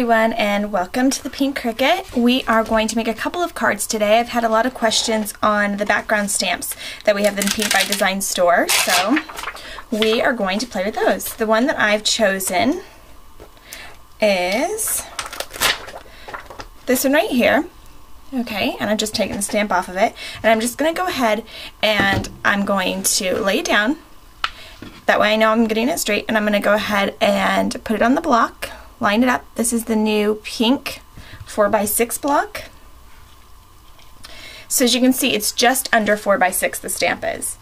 everyone, and welcome to the Pink Cricut. We are going to make a couple of cards today. I've had a lot of questions on the background stamps that we have in the Pink by Design store, so we are going to play with those. The one that I've chosen is this one right here. Okay, and I'm just taking the stamp off of it, and I'm just going to go ahead and I'm going to lay it down. That way I know I'm getting it straight, and I'm going to go ahead and put it on the block, line it up. This is the new pink 4x6 block. So as you can see, it's just under 4x6 the stamp is.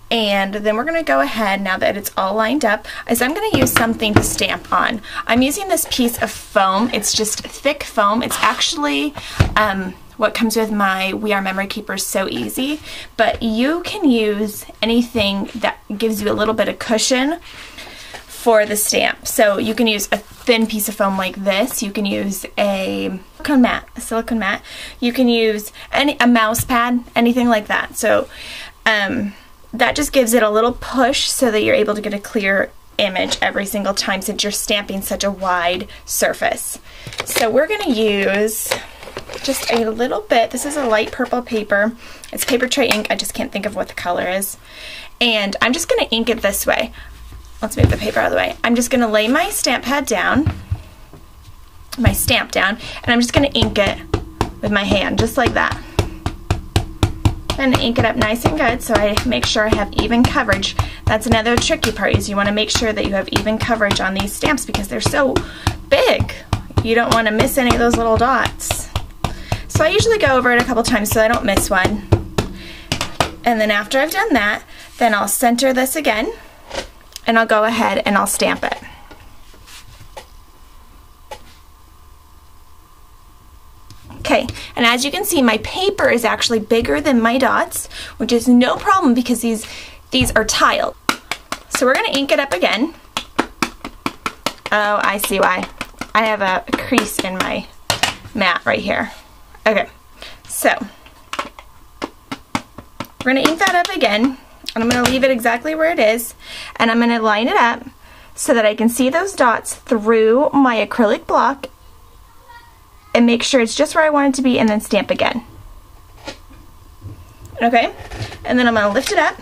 And then we're going to go ahead, now that it's all lined up, is I'm going to use something to stamp on. I'm using this piece of foam. It's just thick foam. It's actually what comes with my We Are Memory Keeper So Easy, but you can use anything that gives you a little bit of cushion for the stamp. So you can use a thin piece of foam like this. You can use a silicone mat. You can use a mouse pad, anything like that. So that just gives it a little push so that you're able to get a clear image every single time, since you're stamping such a wide surface. So we're going to use just a little bit. This is a light purple paper. It's paper tray ink. I just can't think of what the color is. And I'm just going to ink it this way. Let's move the paper out of the way. I'm just going to lay my stamp pad down, my stamp down, and I'm just going to ink it with my hand, just like that. And ink it up nice and good so I make sure I have even coverage. That's another tricky part, is you want to make sure that you have even coverage on these stamps because they're so big. You don't want to miss any of those little dots. So I usually go over it a couple times so I don't miss one. And then after I've done that, then I'll center this again, and I'll go ahead and I'll stamp it. Okay, and as you can see, my paper is actually bigger than my dots, which is no problem because these are tiled. So we're going to ink it up again. Oh, I see why. I have a crease in my mat right here. Okay, so we're going to ink that up again, and I'm going to leave it exactly where it is, and I'm going to line it up so that I can see those dots through my acrylic block and make sure it's just where I want it to be, and then stamp again. Okay, and then I'm going to lift it up,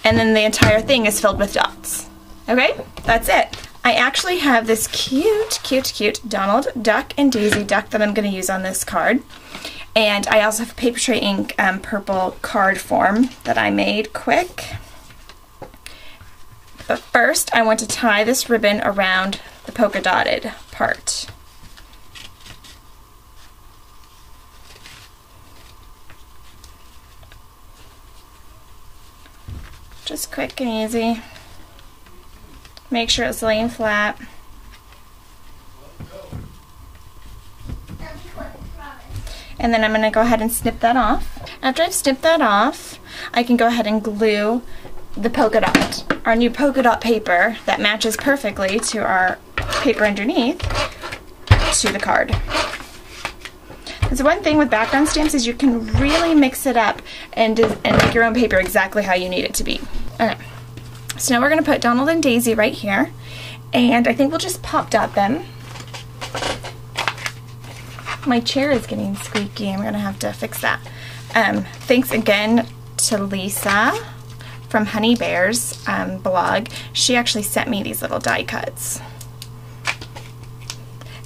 and then the entire thing is filled with dots. Okay, that's it. I actually have this cute Donald Duck and Daisy duck that I'm going to use on this card. And I also have paper tray ink purple card form that I made quick. But first I want to tie this ribbon around the polka dotted part. Just quick and easy. Make sure it's laying flat. And then I'm going to go ahead and snip that off. After I've snipped that off, I can go ahead and glue the polka dot, our new polka dot paper that matches perfectly to our paper underneath, to the card. Because one thing with background stamps is you can really mix it up and make your own paper exactly how you need it to be. Okay. So now we're going to put Donald and Daisy right here, and I think we'll just pop dot them. My chair is getting squeaky. I'm going to have to fix that. Thanks again to Lisa from Honey Bear's blog. She actually sent me these little die cuts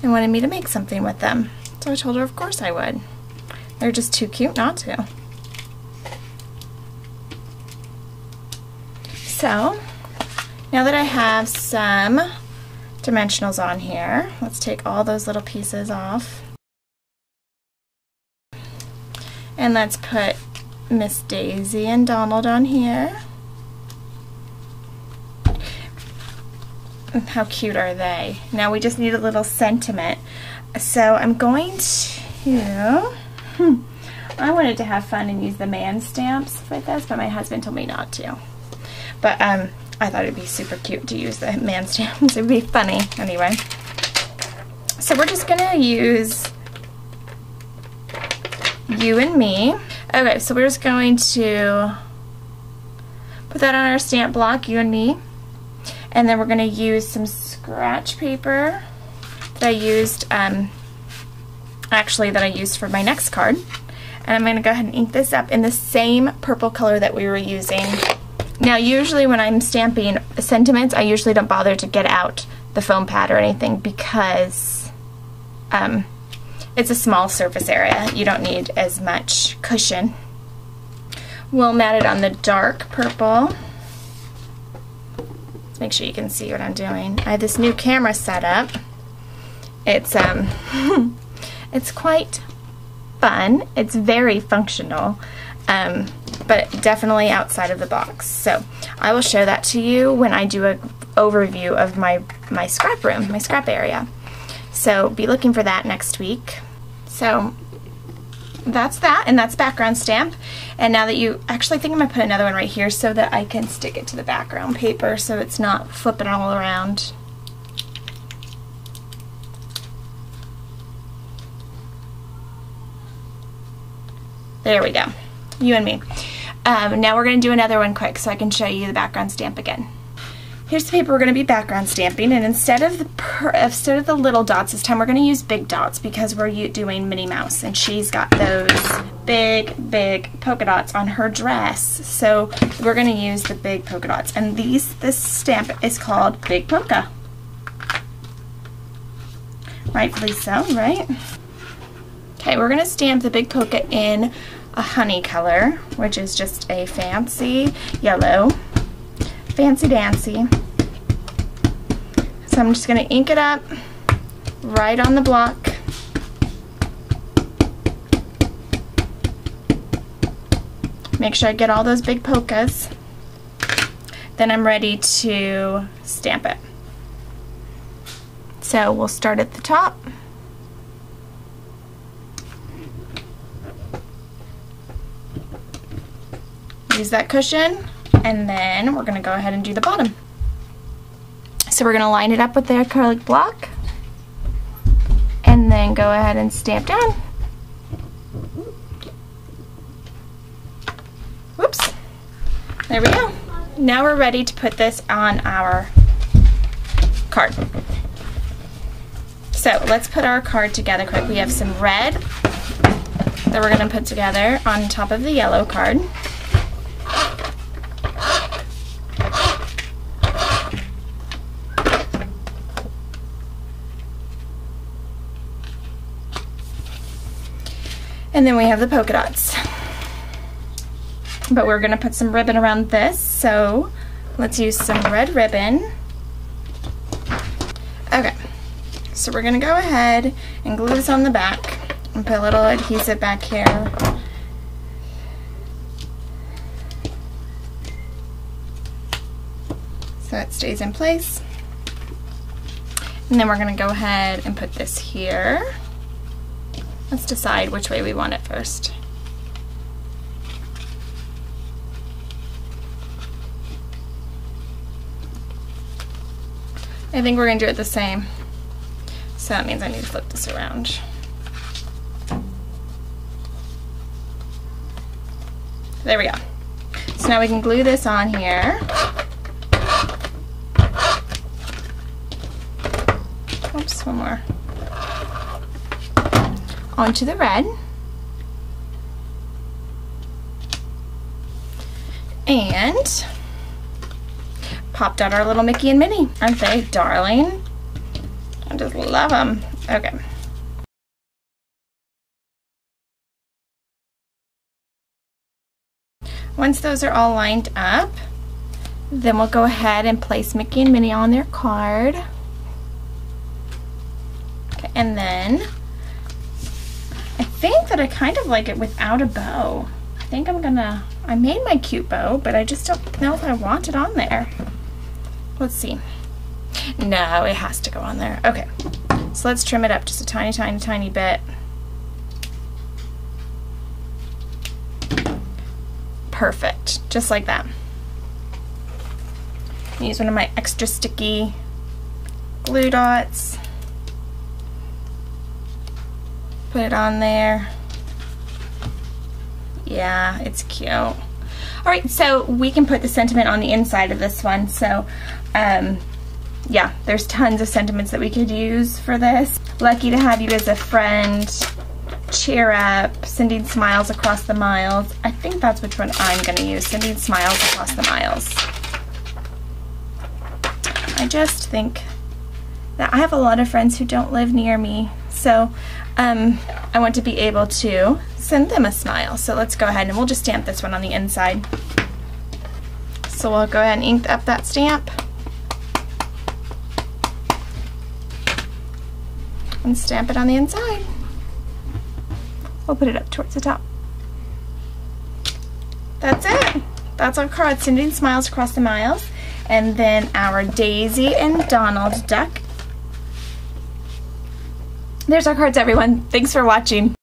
and wanted me to make something with them. So I told her of course I would. They're just too cute not to. So now that I have some dimensionals on here, let's take all those little pieces off. And let's put Miss Daisy and Donald on here. How cute are they? Now we just need a little sentiment. So I'm going to... I wanted to have fun and use the man stamps for this, but my husband told me not to. But I thought it'd be super cute to use the man stamps. It'd be funny anyway. So we're just gonna use You and Me. Okay, so we're just going to put that on our stamp block, You and Me. And then we're going to use some scratch paper that that I used, actually that I used for my next card. And I'm going to go ahead and ink this up in the same purple color that we were using. Now usually when I'm stamping sentiments, I usually don't bother to get out the foam pad or anything because it's a small surface area. You don't need as much cushion. We'll mat it on the dark purple. Let's make sure you can see what I'm doing. I have this new camera set up. It's it's quite fun. It's very functional, but definitely outside of the box. So I will show that to you when I do an overview of my scrap room, my scrap area. So be looking for that next week. So that's that, and that's background stamp. And now that you, actually I think I'm going to put another one right here so that I can stick it to the background paper so it's not flipping all around. There we go, you and me. Now we're going to do another one quick so I can show you the background stamp again. Here's the paper we're going to be background stamping, and instead of the little dots this time, we're going to use big dots because we're doing Minnie Mouse, and she's got those big polka dots on her dress. So we're going to use the big polka dots, and this stamp is called Big Polka. Rightfully so, right? Okay, we're going to stamp the big polka in a honey color, which is just a fancy yellow. Fancy dancy. So I'm just going to ink it up right on the block. Make sure I get all those big polkas. Then I'm ready to stamp it. So we'll start at the top. Use that cushion, and then we're going to go ahead and do the bottom. So we're going to line it up with the acrylic block, and then go ahead and stamp down. Whoops. There we go. Now we're ready to put this on our card. So let's put our card together quick. We have some red that we're going to put together on top of the yellow card. And then we have the polka dots. But we're going to put some ribbon around this, so let's use some red ribbon. Okay, so we're going to go ahead and glue this on the back and put a little adhesive back here. So it stays in place. And then we're going to go ahead and put this here. Let's decide which way we want it first. I think we're going to do it the same. So that means I need to flip this around. There we go. So now we can glue this on here. Oops, one more. Onto the red. And popped out our little Mickey and Minnie. Aren't they darling? I just love them. Okay. Once those are all lined up, then we'll go ahead and place Mickey and Minnie on their card. Okay, and then I think that I kind of like it without a bow. I think I made my cute bow, but I just don't know if I want it on there. Let's see. No, it has to go on there. Okay, so let's trim it up just a tiny bit. Perfect, just like that. Use one of my extra sticky glue dots. Put it on there. Yeah, it's cute. Alright, so we can put the sentiment on the inside of this one. So yeah, there's tons of sentiments that we could use for this. Lucky to have you as a friend. Cheer up. Sending smiles across the miles. I think that's which one I'm going to use. Sending smiles across the miles. I just think that I have a lot of friends who don't live near me. So I want to be able to send them a smile. So let's go ahead and we'll just stamp this one on the inside. So we'll go ahead and ink up that stamp. And stamp it on the inside. We'll put it up towards the top. That's it. That's our card, Sending Smiles Across the Miles. And then our Daisy and Donald duck. There's our cards, everyone. Thanks for watching.